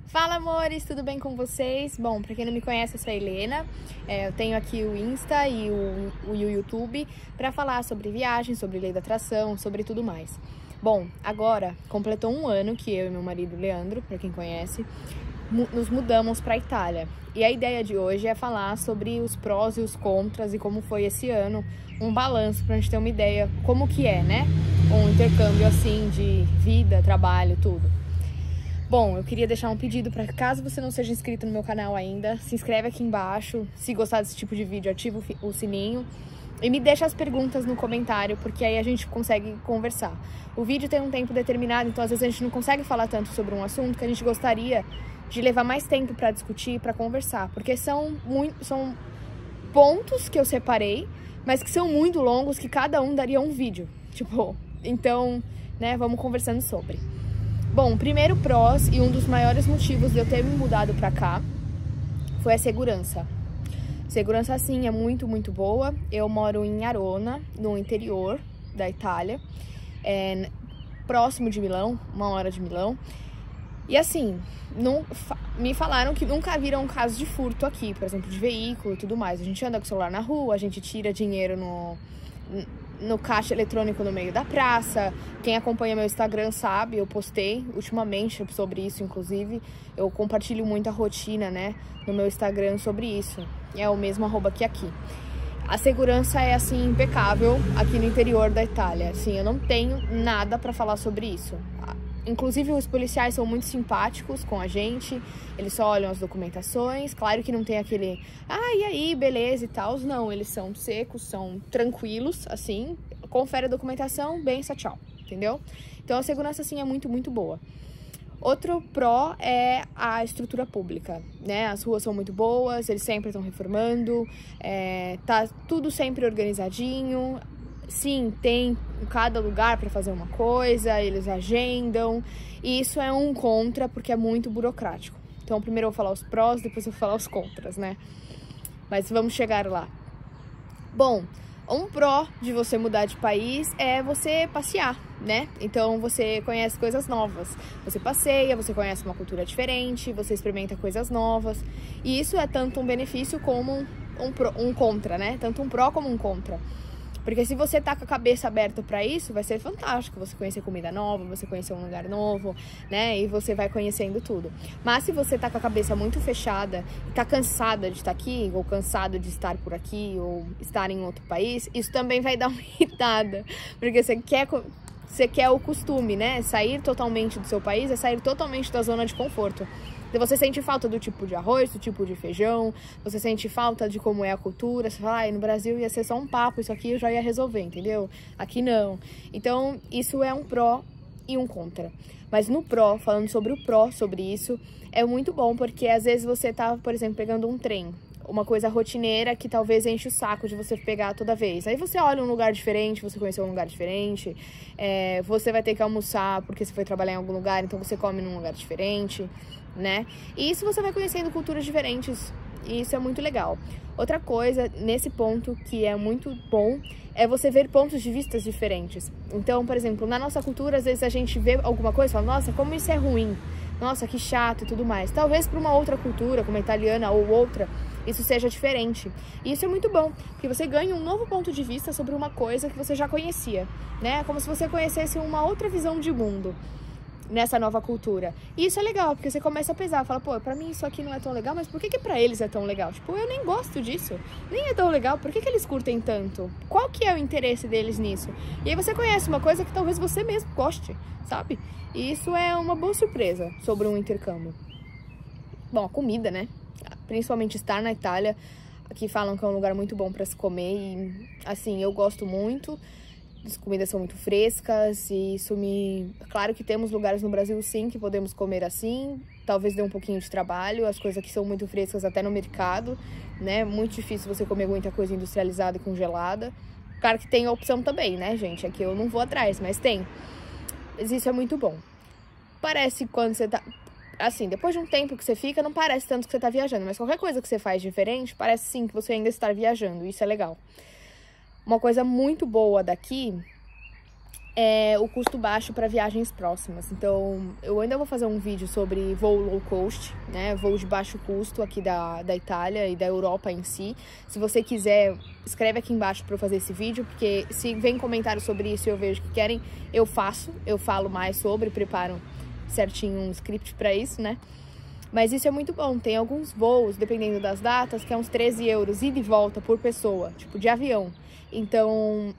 Fala, amores, tudo bem com vocês? Bom, pra quem não me conhece, eu sou a Helena. Eu tenho aqui o Insta e o YouTube pra falar sobre viagem, sobre lei da atração, sobre tudo mais. Bom, agora completou um ano que eu e meu marido Leandro, pra quem conhece, nos mudamos pra Itália. E a ideia de hoje é falar sobre os prós e os contras e como foi esse ano, um balanço pra gente ter uma ideia como que é, né? Um intercâmbio assim de vida, trabalho, tudo. Bom, eu queria deixar um pedido para caso você não seja inscrito no meu canal ainda, se inscreve aqui embaixo, se gostar desse tipo de vídeo, ativa o sininho e me deixa as perguntas no comentário, porque aí a gente consegue conversar. O vídeo tem um tempo determinado, então às vezes a gente não consegue falar tanto sobre um assunto que a gente gostaria de levar mais tempo para discutir, para conversar, porque são pontos que eu separei, mas que são muito longos, que cada um daria um vídeo, tipo, então, né, vamos conversando sobre. Bom, primeiro prós e um dos maiores motivos de eu ter me mudado pra cá foi a segurança. Segurança, sim, é muito, muito boa. Eu moro em Arona, no interior da Itália, próximo de Milão, 1 hora de Milão. E assim, me falaram que nunca viram um caso de furto aqui, por exemplo, de veículo e tudo mais. A gente anda com o celular na rua, a gente tira dinheiro no caixa eletrônico no meio da praça. Quem acompanha meu Instagram sabe, eu postei ultimamente sobre isso, inclusive. Eu compartilho muito a rotina, né, no meu Instagram sobre isso. É o mesmo @ que aqui. A segurança é, assim, impecável aqui no interior da Itália. Assim, eu não tenho nada pra falar sobre isso. Inclusive, os policiais são muito simpáticos com a gente, eles só olham as documentações. Claro que não tem aquele, e aí, beleza e tal. Não, eles são secos, são tranquilos, assim, confere a documentação, benção, tchau, entendeu? Então, a segurança, assim, é muito, muito boa. Outro pró é a estrutura pública, né? As ruas são muito boas, eles sempre estão reformando, tá tudo sempre organizadinho. Sim, tem cada lugar para fazer uma coisa, eles agendam, e isso é um contra porque é muito burocrático. Então, primeiro eu vou falar os prós, depois eu vou falar os contras, né? Mas vamos chegar lá. Bom, um pró de você mudar de país é você passear, né? Então, você conhece coisas novas. Você passeia, você conhece uma cultura diferente, você experimenta coisas novas. E isso é tanto um benefício como um contra, né? Tanto um pró como um contra. Porque se você tá com a cabeça aberta pra isso, vai ser fantástico você conhecer comida nova, você conhecer um lugar novo, né? E você vai conhecendo tudo. Mas se você tá com a cabeça muito fechada e tá cansada de estar aqui, ou cansado de estar por aqui, ou estar em outro país, isso também vai dar uma irritada. Porque você quer o costume, né? Sair totalmente do seu país é sair totalmente da zona de conforto. Você sente falta do tipo de arroz, do tipo de feijão, você sente falta de como é a cultura, você fala, no Brasil ia ser só um papo, isso aqui eu já ia resolver, entendeu? Aqui não. Então, isso é um pró e um contra. Mas no pró, falando sobre o pró, sobre isso, é muito bom, porque às vezes você tá, por exemplo, pegando um trem, uma coisa rotineira que talvez enche o saco de você pegar toda vez. Aí você olha um lugar diferente, você conheceu um lugar diferente, você vai ter que almoçar porque você foi trabalhar em algum lugar, então você come num lugar diferente, né? E isso você vai conhecendo culturas diferentes, e isso é muito legal. Outra coisa, nesse ponto, que é muito bom, é você ver pontos de vista diferentes. Então, por exemplo, na nossa cultura, às vezes a gente vê alguma coisa e fala, nossa, como isso é ruim, nossa, que chato e tudo mais. Talvez para uma outra cultura, como a italiana ou outra, isso seja diferente. E isso é muito bom, porque você ganha um novo ponto de vista sobre uma coisa que você já conhecia, né? Como se você conhecesse uma outra visão de mundo nessa nova cultura. E isso é legal, porque você começa a pesar, fala, pô, pra mim isso aqui não é tão legal, mas por que pra eles é tão legal? Tipo, eu nem gosto disso, nem é tão legal, por que eles curtem tanto? Qual que é o interesse deles nisso? E aí você conhece uma coisa que talvez você mesmo goste, sabe? E isso é uma boa surpresa sobre um intercâmbio. Bom, a comida, né? Principalmente estar na Itália, aqui falam que é um lugar muito bom pra se comer e, assim, eu gosto muito. As comidas são muito frescas e isso Claro que temos lugares no Brasil, sim, que podemos comer assim. Talvez dê um pouquinho de trabalho, as coisas aqui são muito frescas até no mercado, né? Muito difícil você comer muita coisa industrializada e congelada. Claro que tem a opção também, né, gente? Aqui eu não vou atrás, mas tem. Mas isso é muito bom. Parece quando você tá... Assim, depois de um tempo que você fica, não parece tanto que você tá viajando. Mas qualquer coisa que você faz diferente, parece sim que você ainda está viajando. Isso é legal. Uma coisa muito boa daqui o custo baixo para viagens próximas. Então, eu ainda vou fazer um vídeo sobre voo low cost, né? Voo de baixo custo aqui da Itália e da Europa em si. Se você quiser, escreve aqui embaixo para eu fazer esse vídeo, porque se vem comentários sobre isso e eu vejo que querem, eu falo mais sobre, preparo certinho um script para isso, né? Mas isso é muito bom. Tem alguns voos, dependendo das datas, que é uns 13 euros ida e volta por pessoa, tipo de avião. Então,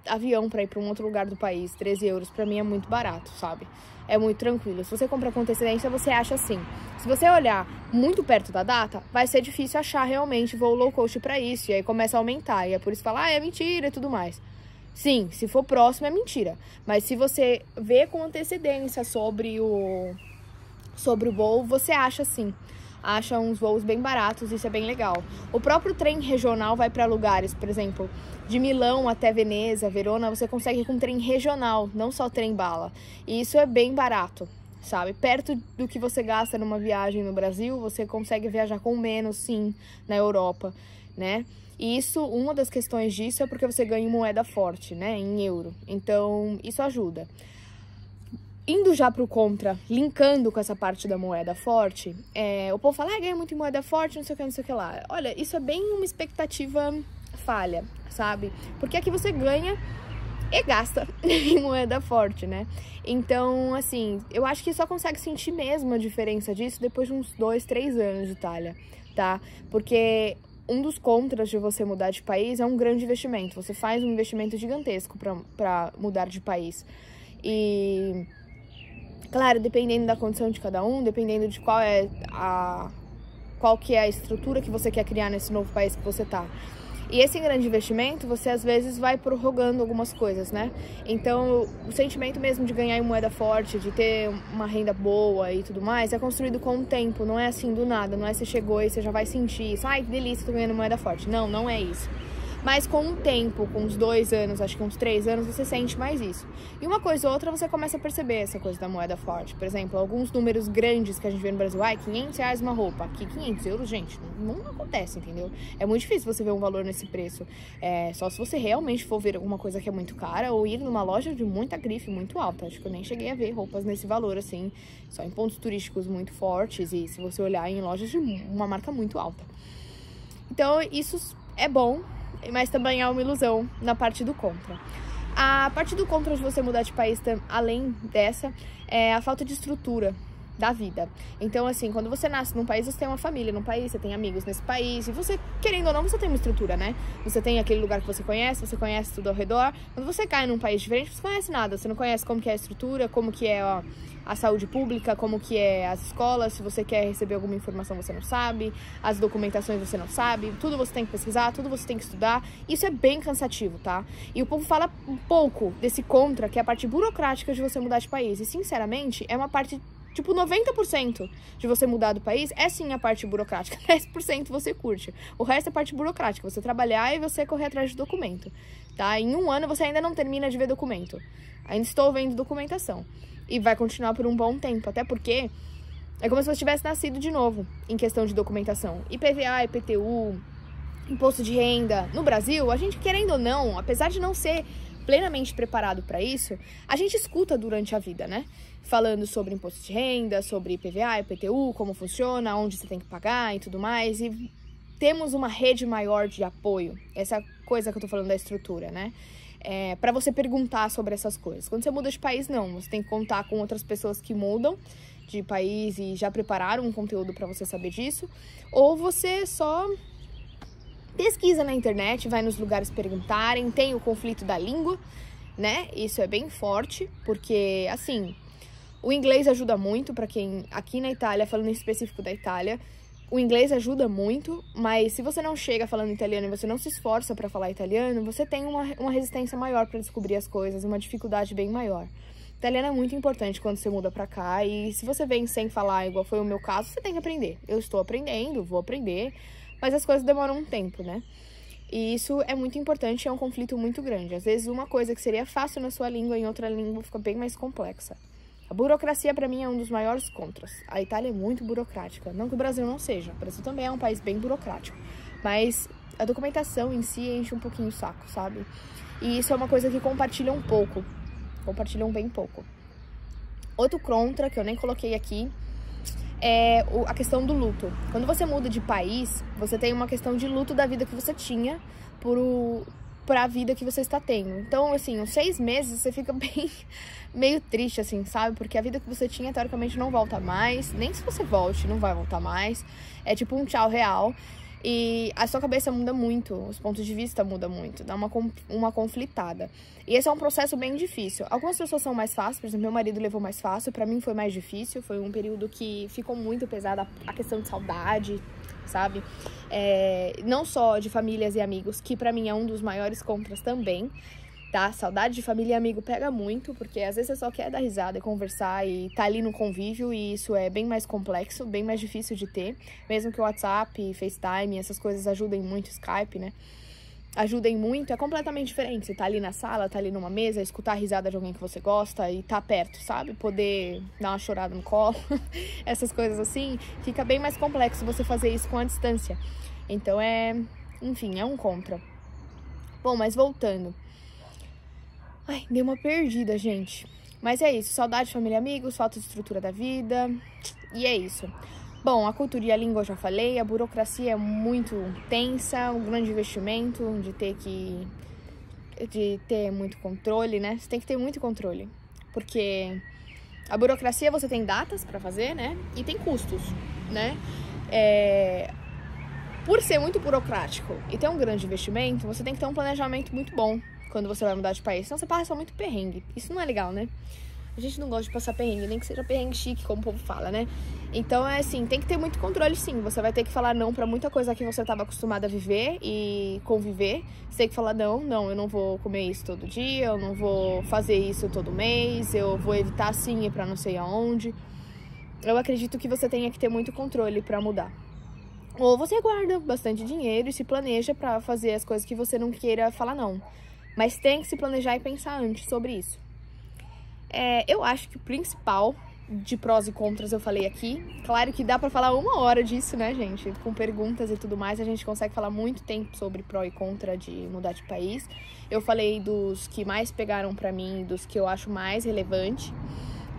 avião pra ir pra um outro lugar do país, 13 euros pra mim é muito barato, sabe? É muito tranquilo. Se você compra com antecedência, você acha assim. Se você olhar muito perto da data, vai ser difícil achar realmente voo low cost pra isso. E aí começa a aumentar. E é por isso que fala, é mentira e tudo mais. Sim, se for próximo é mentira. Mas se você vê com antecedência sobre o voo, você acha sim. Acha uns voos bem baratos, isso é bem legal. O próprio trem regional vai para lugares, por exemplo, de Milão até Veneza, Verona, você consegue ir com trem regional, não só trem bala. E isso é bem barato, sabe? Perto do que você gasta numa viagem no Brasil, você consegue viajar com menos, sim, na Europa, né? E isso, uma das questões disso é porque você ganha em moeda forte, né? Em euro. Então, isso ajuda. Indo já pro contra, linkando com essa parte da moeda forte, o povo fala, ganha muito em moeda forte, não sei o que lá. Olha, isso é bem uma expectativa falha, sabe? Porque aqui você ganha e gasta em moeda forte, né? Então, assim, eu acho que só consegue sentir mesmo a diferença disso depois de uns 2, 3 anos de Itália, tá? Porque um dos contras de você mudar de país é um grande investimento. Você faz um investimento gigantesco pra mudar de país. E claro, dependendo da condição de cada um, dependendo de qual que é a estrutura que você quer criar nesse novo país que você tá. E esse grande investimento, você às vezes vai prorrogando algumas coisas, né? Então, o sentimento mesmo de ganhar em moeda forte, de ter uma renda boa e tudo mais, é construído com o tempo, não é assim do nada, não é você chegou e você já vai sentir isso, ai que delícia, tô ganhando moeda forte. Não, não é isso. Mas com o tempo, com uns 2 anos, acho que uns 3 anos, você sente mais isso. E uma coisa ou outra, você começa a perceber essa coisa da moeda forte. Por exemplo, alguns números grandes que a gente vê no Brasil. Ai, 500 reais uma roupa. Aqui, 500 euros, gente, não acontece, entendeu? É muito difícil você ver um valor nesse preço. Só se você realmente for ver alguma coisa que é muito cara ou ir numa loja de muita grife, muito alta. Acho que eu nem cheguei a ver roupas nesse valor, assim, só em pontos turísticos muito fortes e se você olhar em lojas de uma marca muito alta. Então, isso é bom, mas também é uma ilusão na parte do contra. A parte do contra de você mudar de país, além dessa, é a falta de estrutura da vida. Então, assim, quando você nasce num país, você tem uma família num país, você tem amigos nesse país, e você, querendo ou não, você tem uma estrutura, né? Você tem aquele lugar que você conhece tudo ao redor. Quando você cai num país diferente, você não conhece nada, você não conhece como que é a estrutura, como que é a saúde pública, como que é as escolas, se você quer receber alguma informação você não sabe, as documentações você não sabe, tudo você tem que pesquisar, tudo você tem que estudar, isso é bem cansativo, tá? E o povo fala um pouco desse contra, que é a parte burocrática de você mudar de país, e sinceramente, é uma parte, tipo, 90% de você mudar do país é sim a parte burocrática, 10% você curte, o resto é a parte burocrática, você trabalhar e você correr atrás de documento, tá? Em 1 ano você ainda não termina de ver documento, ainda estou vendo documentação. E vai continuar por um bom tempo, até porque é como se você tivesse nascido de novo em questão de documentação. IPVA, IPTU, imposto de renda. No Brasil, a gente, querendo ou não, apesar de não ser plenamente preparado para isso, a gente escuta durante a vida, né? Falando sobre imposto de renda, sobre IPVA, IPTU, como funciona, onde você tem que pagar e tudo mais. E temos uma rede maior de apoio, essa coisa que eu tô falando da estrutura, né? Para você perguntar sobre essas coisas. Quando você muda de país, não. Você tem que contar com outras pessoas que mudam de país e já prepararam um conteúdo para você saber disso. Ou você só pesquisa na internet, vai nos lugares perguntarem. Tem o conflito da língua, né? Isso é bem forte, porque, assim, o inglês ajuda muito para quem, aqui na Itália, falando em específico da Itália, o inglês ajuda muito, mas se você não chega falando italiano e você não se esforça para falar italiano, você tem uma resistência maior para descobrir as coisas, uma dificuldade bem maior. Italiano é muito importante quando você muda para cá e se você vem sem falar, igual foi o meu caso, você tem que aprender. Eu estou aprendendo, vou aprender, mas as coisas demoram um tempo, né? E isso é muito importante, é um conflito muito grande. Às vezes uma coisa que seria fácil na sua língua, em outra língua fica bem mais complexa. A burocracia, para mim, é um dos maiores contras. A Itália é muito burocrática. Não que o Brasil não seja. O Brasil também é um país bem burocrático. Mas a documentação em si enche um pouquinho o saco, sabe? E isso é uma coisa que compartilham bem pouco. Outro contra, que eu nem coloquei aqui, é a questão do luto. Quando você muda de país, você tem uma questão de luto da vida que você tinha pra vida que você está tendo. Então, assim, uns 6 meses você fica meio triste, assim, sabe? Porque a vida que você tinha, teoricamente, não volta mais. Nem se você volte, não vai voltar mais. É tipo um tchau real. E a sua cabeça muda muito, os pontos de vista mudam muito, dá uma conflitada. E esse é um processo bem difícil. Algumas pessoas são mais fáceis, por exemplo, meu marido levou mais fácil, pra mim foi mais difícil. Foi um período que ficou muito pesado a questão de saudade, sabe? Não só de famílias e amigos, que pra mim é um dos maiores contras também, tá? Saudade de família e amigo pega muito, porque às vezes você só quer dar risada e conversar e tá ali no convívio, e isso é bem mais complexo, bem mais difícil de ter, mesmo que o WhatsApp, FaceTime, essas coisas ajudem muito, Skype, né? Ajudem muito, é completamente diferente. Você tá ali na sala, tá ali numa mesa, escutar a risada de alguém que você gosta e tá perto, sabe? Poder dar uma chorada no colo, essas coisas assim, fica bem mais complexo você fazer isso com a distância. Então enfim, é um contra. Bom, mas voltando. Ai, dei uma perdida, gente. Mas é isso, saudade de família e amigos, falta de estrutura da vida, e é isso. Bom, a cultura e a língua eu já falei, a burocracia é muito tensa, um grande investimento de ter muito controle, né? Você tem que ter muito controle, porque a burocracia você tem datas pra fazer, né? E tem custos, né? Por ser muito burocrático e ter um grande investimento, você tem que ter um planejamento muito bom quando você vai mudar de país, senão você passa muito perrengue. Isso não é legal, né? A gente não gosta de passar perrengue, nem que seja perrengue chique, como o povo fala, né? Então, assim, tem que ter muito controle, sim. Você vai ter que falar não pra muita coisa que você estava acostumado a viver e conviver. Você tem que falar não, eu não vou comer isso todo dia, eu não vou fazer isso todo mês, eu vou evitar, sim, ir pra não sei aonde. Eu acredito que você tenha que ter muito controle pra mudar. Ou você guarda bastante dinheiro e se planeja pra fazer as coisas que você não queira falar não. Mas tem que se planejar e pensar antes sobre isso. Eu acho que o principal de prós e contras eu falei aqui. Claro que dá pra falar 1 hora disso, né, gente? Com perguntas e tudo mais, a gente consegue falar muito tempo sobre pró e contra de mudar de país. Eu falei dos que mais pegaram pra mim, dos que eu acho mais relevante,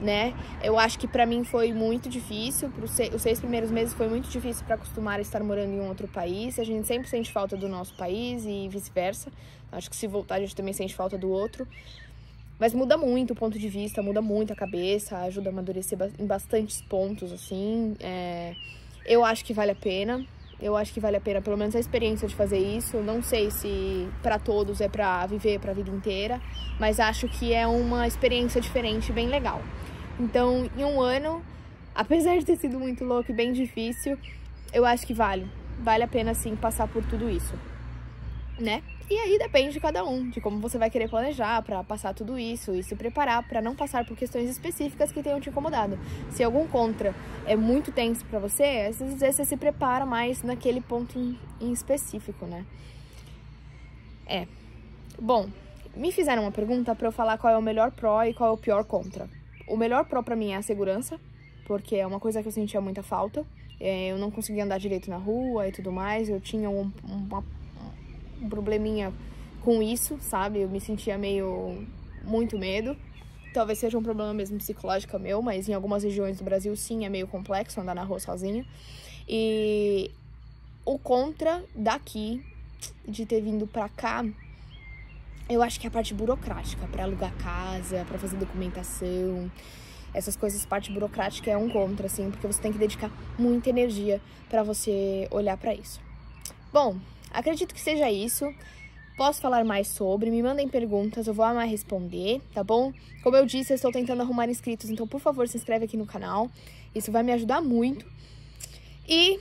né? Eu acho que pra mim foi muito difícil, os 6 primeiros meses foi muito difícil pra acostumar a estar morando em um outro país. A gente sempre sente falta do nosso país e vice-versa. Acho que se voltar a gente também sente falta do outro. Mas muda muito o ponto de vista, muda muito a cabeça, ajuda a amadurecer em bastantes pontos, assim. Eu acho que vale a pena. Eu acho que vale a pena, pelo menos a experiência de fazer isso. Não sei se pra todos é pra viver pra vida inteira, mas acho que é uma experiência diferente, bem legal. Então, em 1 ano, apesar de ter sido muito louco e bem difícil, eu acho que vale a pena, sim, passar por tudo isso, né? E aí depende de cada um, de como você vai querer planejar pra passar tudo isso e se preparar pra não passar por questões específicas que tenham te incomodado. Se algum contra é muito tenso pra você, às vezes você se prepara mais naquele ponto em específico, né? Bom, me fizeram uma pergunta pra eu falar qual é o melhor pró e qual é o pior contra. O melhor pró pra mim é a segurança, porque é uma coisa que eu sentia muita falta. Eu não conseguia andar direito na rua e tudo mais, eu tinha um probleminha com isso, sabe? Eu me sentia muito medo. Talvez seja um problema mesmo psicológico meu, mas em algumas regiões do Brasil, sim, é meio complexo andar na rua sozinha. E o contra daqui, de ter vindo pra cá, eu acho que é a parte burocrática, pra alugar casa, pra fazer documentação, essas coisas, parte burocrática é um contra, assim, porque você tem que dedicar muita energia pra você olhar pra isso. Bom, acredito que seja isso. Posso falar mais sobre, me mandem perguntas, eu vou amar responder, tá bom? Como eu disse, eu estou tentando arrumar inscritos, então por favor se inscreve aqui no canal, isso vai me ajudar muito. E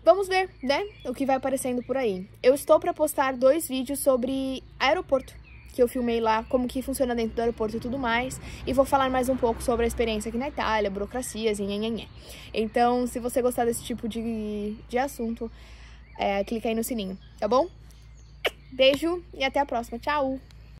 vamos ver, né, o que vai aparecendo por aí. Eu estou para postar 2 vídeos sobre aeroporto, que eu filmei lá, como que funciona dentro do aeroporto e tudo mais, e vou falar mais um pouco sobre a experiência aqui na Itália, burocracias e nhenhenhé. Então, se você gostar desse tipo de assunto, clica aí no sininho, tá bom? Beijo e até a próxima. Tchau!